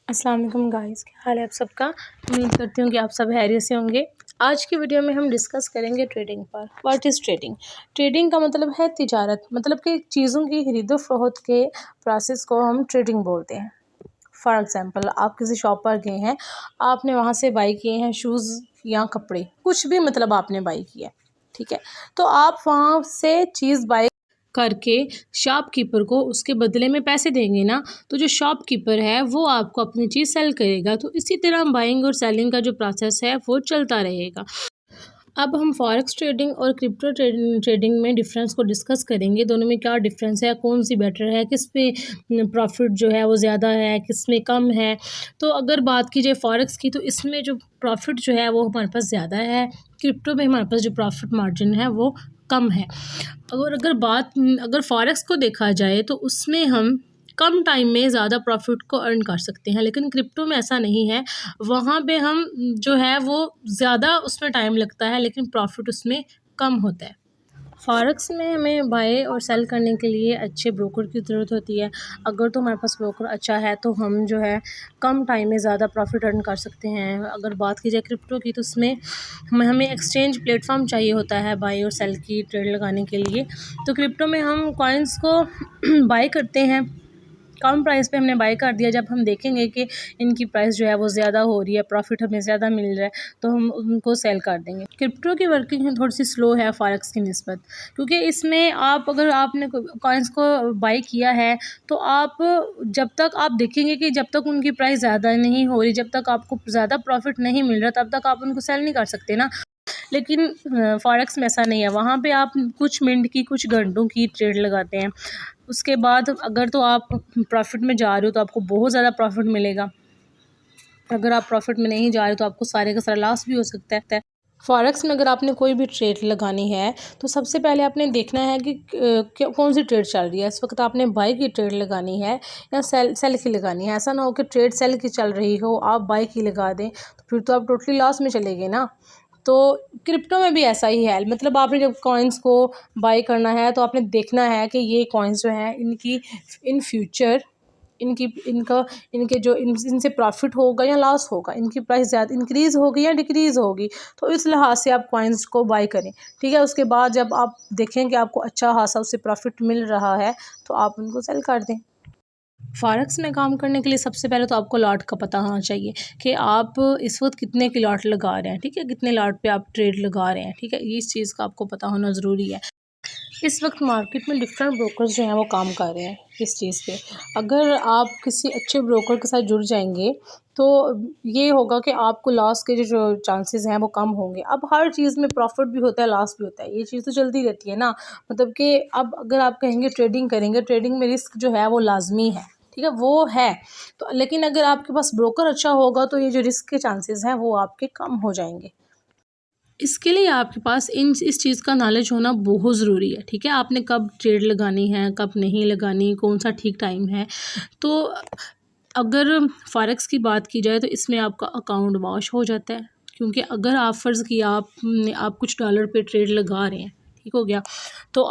अस्सलाम वालेकुम गाइस, क्या हाल है आप सबका। उम्मीद करती हूँ कि आप सब खैरियत से होंगे। आज की वीडियो में हम डिस्कस करेंगे ट्रेडिंग पर। What is trading. ट्रेडिंग का मतलब है तिजारत, मतलब कि चीज़ों की खरीदो फरोख्त के प्रोसेस को हम ट्रेडिंग बोलते हैं। फॉर एग्ज़ाम्पल, आप किसी शॉप पर गए हैं, आपने वहाँ से बाई किए हैं शूज़ या कपड़े, कुछ भी मतलब आपने बाई किया, ठीक है। तो आप वहाँ से चीज़ बाई करके शॉपकीपर को उसके बदले में पैसे देंगे ना, तो जो शॉपकीपर है वो आपको अपनी चीज़ सेल करेगा। तो इसी तरह बाइंग और सेलिंग का जो प्रोसेस है वो चलता रहेगा। अब हम फॉरेक्स ट्रेडिंग और क्रिप्टो ट्रेडिंग में डिफरेंस को डिस्कस करेंगे। दोनों में क्या डिफरेंस है, कौन सी बेटर है, किस पे प्रॉफिट जो है वो ज़्यादा है, किस में कम है। तो अगर बात की जाए फॉरेक्स की, तो इसमें जो प्रॉफिट जो है वो हमारे पास ज़्यादा है। क्रिप्टो में हमारे पास जो प्रॉफिट मार्जिन है वो कम है। अगर फॉरेक्स को देखा जाए तो उसमें हम कम टाइम में ज़्यादा प्रॉफिट को अर्न कर सकते हैं, लेकिन क्रिप्टो में ऐसा नहीं है। वहाँ पे हम जो है वो ज़्यादा उसमें टाइम लगता है, लेकिन प्रॉफिट उसमें कम होता है। फॉरेक्स में हमें बाय और सेल करने के लिए अच्छे ब्रोकर की ज़रूरत होती है। अगर तो हमारे पास ब्रोकर अच्छा है तो हम जो है कम टाइम में ज़्यादा प्रॉफिट अर्न कर सकते हैं। अगर बात की जाए क्रिप्टो की, तो उसमें हमें एक्सचेंज प्लेटफॉर्म चाहिए होता है बाय और सेल की ट्रेड लगाने के लिए। तो क्रिप्टो में हम कॉइन्स को बाय करते हैं, कम प्राइस पे हमने बाय कर दिया। जब हम देखेंगे कि इनकी प्राइस जो है वो ज़्यादा हो रही है, प्रॉफिट हमें ज़्यादा मिल रहा है, तो हम उनको सेल कर देंगे। क्रिप्टो की वर्किंग थोड़ी सी स्लो है फॉरेक्स की निस्बत, क्योंकि इसमें अगर आपने कॉइन्स को बाय किया है, तो आप जब तक आप देखेंगे कि जब तक उनकी प्राइस ज़्यादा नहीं हो रही, जब तक आपको ज़्यादा प्रॉफिट नहीं मिल रहा, तब तक आप उनको सेल नहीं कर सकते ना। लेकिन फॉरेक्स में ऐसा नहीं है। वहाँ पे आप कुछ मिनट की, कुछ घंटों की ट्रेड लगाते हैं। उसके बाद अगर तो आप प्रॉफिट में जा रहे हो तो आपको बहुत ज़्यादा प्रॉफिट मिलेगा। अगर आप प्रॉफिट में नहीं जा रहे तो आपको सारे का सारा लॉस भी हो सकता है। फॉरेक्स में अगर आपने कोई भी ट्रेड लगानी है, तो सबसे पहले आपने देखना है कि कौन सी ट्रेड चल रही है। इस वक्त आपने बाई की ट्रेड लगानी है या सेल की लगानी है। ऐसा ना हो कि ट्रेड सेल की चल रही हो, आप बाई की लगा दें, तो फिर तो आप टोटली लॉस में चले गए ना। तो क्रिप्टो में भी ऐसा ही है। मतलब आपने जब कॉइन्स को बाई करना है, तो आपने देखना है कि ये कॉइन्स जो हैं इनकी इन फ्यूचर इनसे प्रॉफिट होगा या लॉस होगा, इनकी प्राइस ज़्यादा इंक्रीज़ होगी या डिक्रीज़ होगी। तो इस लिहाज से आप कॉइन्स को बाई करें, ठीक है। उसके बाद जब आप देखें कि आपको अच्छा खासा उससे प्रॉफिट मिल रहा है, तो आप उनको सेल कर दें। फॉरेक्स में काम करने के लिए सबसे पहले तो आपको लॉट का पता होना चाहिए कि आप इस वक्त कितने की लॉट लगा रहे हैं, ठीक है, कितने लॉट पे आप ट्रेड लगा रहे हैं, ठीक है। इस चीज़ का आपको पता होना ज़रूरी है। इस वक्त मार्केट में डिफरेंट ब्रोकर्स जो हैं वो काम कर रहे हैं इस चीज़ पे। अगर आप किसी अच्छे ब्रोकर के साथ जुड़ जाएंगे, तो ये होगा कि आपको लॉस के जो चांसेस हैं वो कम होंगे। अब हर चीज़ में प्रॉफिट भी होता है, लॉस भी होता है, ये चीज़ तो चलती रहती है ना। मतलब कि अब अगर आप कहेंगे ट्रेडिंग करेंगे, ट्रेडिंग में रिस्क जो है वो लाजमी है, ठीक है, वो है। तो लेकिन अगर आपके पास ब्रोकर अच्छा होगा, तो ये जो रिस्क के चांसेस हैं वो आपके कम हो जाएंगे। इसके लिए आपके पास इस चीज़ का नॉलेज होना बहुत ज़रूरी है, ठीक है। आपने कब ट्रेड लगानी है, कब नहीं लगानी, कौन सा ठीक टाइम है। तो अगर फॉरेक्स की बात की जाए, तो इसमें आपका अकाउंट वॉश हो जाता है, क्योंकि अगर आप फ़र्ज़ किया आप कुछ डॉलर पे ट्रेड लगा रहे हैं, ठीक हो गया, तो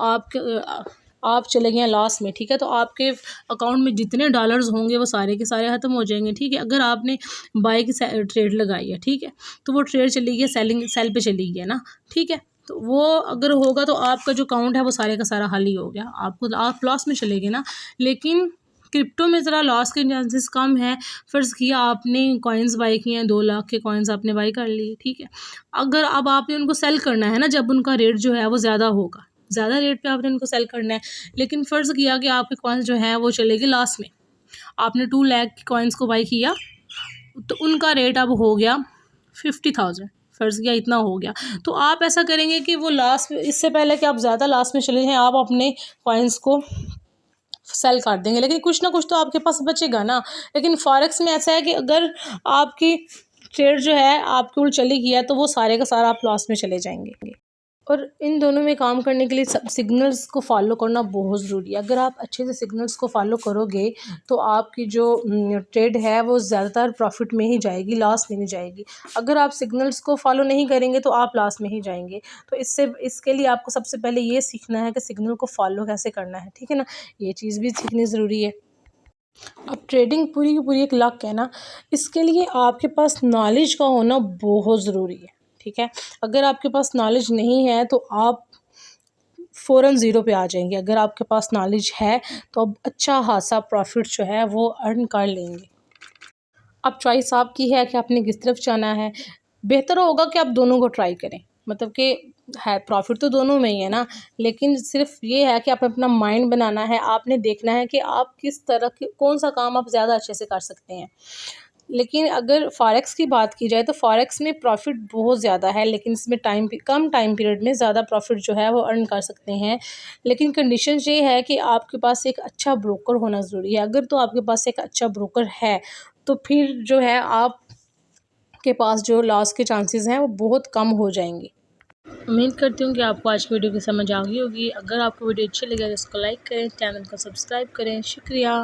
आप चले गए लॉस में, ठीक है। तो आपके अकाउंट में जितने डॉलर्स होंगे वो सारे के सारे ख़त्म हो जाएंगे, ठीक है। अगर आपने बाई की ट्रेड लगाई है, ठीक है, तो वो ट्रेड चली गई, सेल पे चली गई है ना, ठीक है। तो वो अगर होगा तो आपका जो अकाउंट है वो सारे का सारा हल ही हो गया, आप लॉस में चले गए ना। लेकिन क्रिप्टो में ज़रा लॉस के चांसेस कम है। फ़र्ज़ किया आपने कॉइन्स बाई किए हैं, 2 लाख के कॉइन्स आपने बाई कर लिए, ठीक है। अगर अब आपने उनको सेल करना है ना, जब उनका रेट जो है वो ज़्यादा होगा, ज़्यादा रेट पे आपने उनको सेल करना है। लेकिन फ़र्ज़ किया कि आपके कॉइन्स जो हैं वो चलेगी लॉस में, आपने 2 लाख के कॉइन्स को बाई किया, तो उनका रेट अब हो गया 50,000, फ़र्ज़ किया इतना हो गया। तो आप ऐसा करेंगे कि वो लॉस में, इससे पहले कि आप ज़्यादा लॉस में चले जाएँ, आप अपने कॉइन्स को सेल कर देंगे, लेकिन कुछ ना कुछ तो आपके पास बचेगा ना। लेकिन फॉरेक्स में ऐसा है कि अगर आपकी ट्रेड जो है आपके उल्ट चली गई है, तो वो सारे का सारा आप लॉस में चले जाएंगे। और इन दोनों में काम करने के लिए सिग्नल्स को फॉलो करना बहुत ज़रूरी है। अगर आप अच्छे से सिग्नल्स को फॉलो करोगे, तो आपकी जो ट्रेड है वो ज़्यादातर प्रॉफिट में ही जाएगी, लॉस में नहीं जाएगी। अगर आप सिग्नल्स को फॉलो नहीं करेंगे तो आप लॉस में ही जाएंगे। तो इसके लिए आपको सबसे पहले ये सीखना है कि सिग्नल को फॉलो कैसे करना है, ठीक है ना। ये चीज़ भी सीखनी ज़रूरी है। अब ट्रेडिंग पूरी की पूरी एक लक है ना, इसके लिए आपके पास नॉलेज का होना बहुत ज़रूरी है। ठीक है, अगर आपके पास नॉलेज नहीं है तो आप फ़ौरन ज़ीरो पे आ जाएंगे। अगर आपके पास नॉलेज है तो आप अच्छा खासा प्रॉफिट जो है वो अर्न कर लेंगे। अब चॉइस आपकी है कि आपने किस तरफ जाना है। बेहतर होगा कि आप दोनों को ट्राई करें, मतलब कि है प्रॉफिट तो दोनों में ही है ना, लेकिन सिर्फ ये है कि आप अपना माइंड बनाना है। आपने देखना है कि आप किस तरह के कौन सा काम आप ज़्यादा अच्छे से कर सकते हैं। लेकिन अगर फॉरेक्स की बात की जाए तो फॉरेक्स में प्रॉफिट बहुत ज़्यादा है, लेकिन इसमें कम टाइम पीरियड में ज़्यादा प्रॉफिट जो है वो अर्न कर सकते हैं। लेकिन कंडीशन ये है कि आपके पास एक अच्छा ब्रोकर होना ज़रूरी है। अगर तो आपके पास एक अच्छा ब्रोकर है तो फिर जो है आप के पास जो लॉस के चांसेस हैं वो बहुत कम हो जाएंगे। उम्मीद करती हूँ कि आपको आज की वीडियो की समझ आ गई होगी। अगर आपको वीडियो अच्छी लगे तो इसको लाइक करें, चैनल को सब्सक्राइब करें। शुक्रिया।